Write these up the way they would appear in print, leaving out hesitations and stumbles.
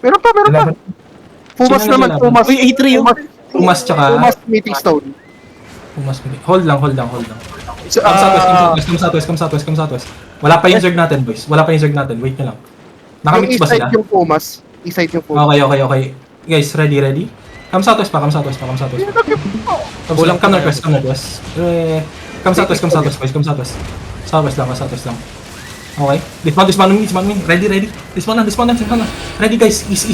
Meron pa. Pumas Sino naman, naglaban? Pumas. Uy, A3 yun. Pumas tsaka... Pumas meeting stone. Pumas. Hold lang. So, Come southwest. Wala pa yung Zerg natin, boys. Wait nyo lang. Nakamix yung ba sila? east side yung Pumas. East side yung Pumas. Okay. Guys, ready? Come southwest pa. Kulang Come pa northwest. Come southwest, boys. Come southwest. Southwest lang. Okay. Dismount me. Ready. Dismount na. Ready, guys. East. 5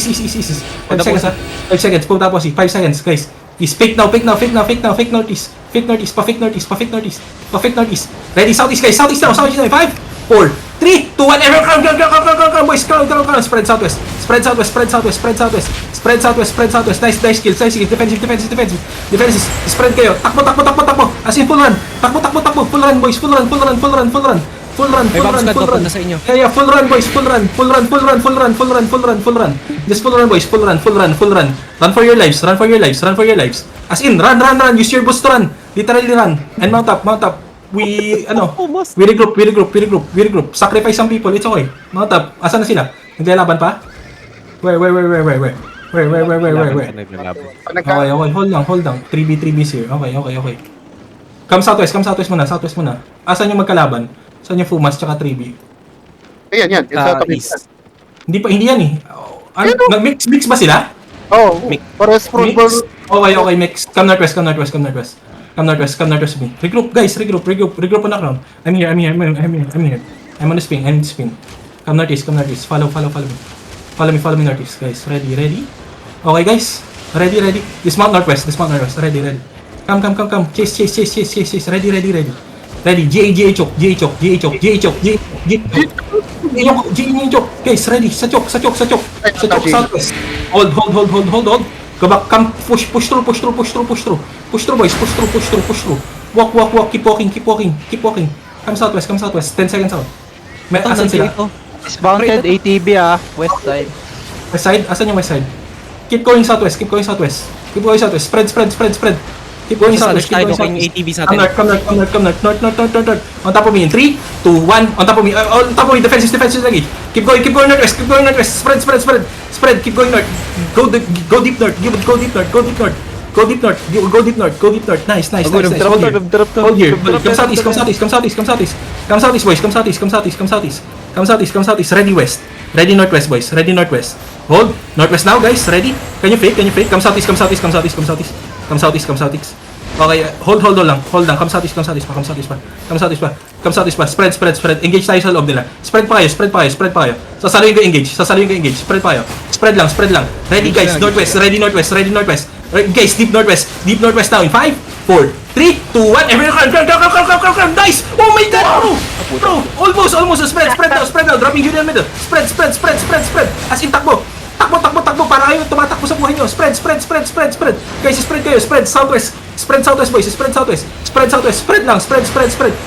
seconds, ha? 5 seconds. Pull tapos, 5 seconds, guys. Is fake now. Fake northeast. Fake northeast. Ready, southeast, guys. Southeast now. 5, 4, 3, 2, 1. Everyone, come, boys. Crown. Spread southwest. Nice kills. Defensive. Spread kayo. Takbo. As in, full run. Takbo. Full run, boys. Full run. May bounce pad open na sa inyo. Yeah, full run, boys. Full run. Just full run, boys. Full run. Run for your lives. As in, run. Use your boost to run. Literally run. And mount up. We regroup. Sacrifice some people. It's okay. Mount up. Asan na sila? Naglalaban pa? Where? Okay. Hold lang. 3Bs here. Okay. Come southwest muna. Asan yung magkalaban? Saan yung Fumas tsaka 3B? Ayan. Yung sa tabi. East. Hindi yan eh. Mix ba sila? Oh, Mix. pares football. Okay, mix. Come northwest with me. Regroup on the ground. I'm here. I'm on the spin. Come northeast. Follow me. Follow me northeast, guys. Ready? Okay, guys. Ready. Dismount northwest. Ready. Come. Chase. Ready. GA choke. Guys, ready. Sa choke. Southwest. Hold. Go back. Come. Push through, boys. Push through. Walk. Keep walking. Come southwest. 10 seconds out. May asan sila? Dismounted ATB west side. West side? Asan yung west side? Keep going southwest. Spread. Keep going southwest. Tayo yung ATV sa atin. Come north. On top of me in 3, 2, 1. On top of me. Defenses lagi. Keep going northwest. Spread. Keep going north. Go deep north. Go deep north. Nice. Hold here. Come southeast, boys. Come southeast. Ready northwest, boys. Hold. Northwest now, guys. Ready? Can you fake? Come southeast. Okay, hold lang. Come southeast pa. Spread. Engage tayo sa loob nila. Spread pa kayo. Sasaluhin ko engage. Spread lang. Ready, guys. Northwest. Guys, deep northwest now in 5, 4, 3, 2, 1. Everyone, crown. Nice! Oh my God, bro. Almost. Spread now. Dropping you in the middle. Spread. As in, takbo. Para kayo tumatakbo sa buhay nyo. Spread. Guys, spread kayo. Spread southwest, boys. Spread lang.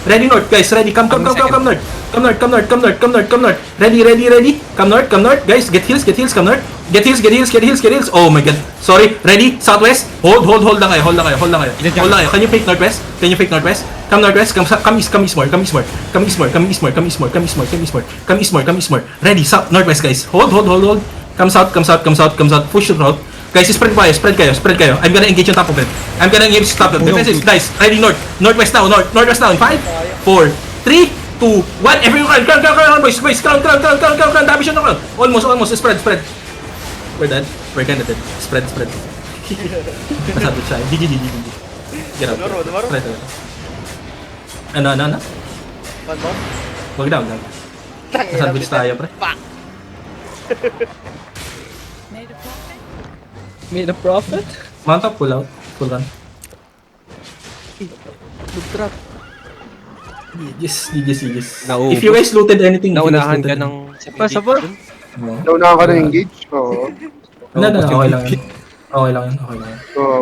Ready north, guys. Ready. Come north. Ready. Come north. Guys, get heals. Come north. Get heals. Oh my God. Sorry. Ready. Southwest. Hold lang kayo. Can you fake northwest? Come northwest. Come east more. Ready. South northwest, guys. Hold. Come south. Push the road. Guys, spread kayo. I'm gonna engage on top of it. Defensive, guys. Ready north. Northwest now in 5, 4, 3, 2, 1. Everyone, crown, boys. Crown. Dami siya na crown. Almost. Spread. We're done. We're kinda dead. Spread. Nasabot siya. GG. Get out. Spread. Ano? Wag down. Nasabot tayo, pre. Made a profit? Mount up, pull out. Full run. Look trap. Yes. Naubos. If you guys looted anything, Naunahan ka ng... Sabor. Naunahan ka na engage. Oo. No, okay lang yan. So,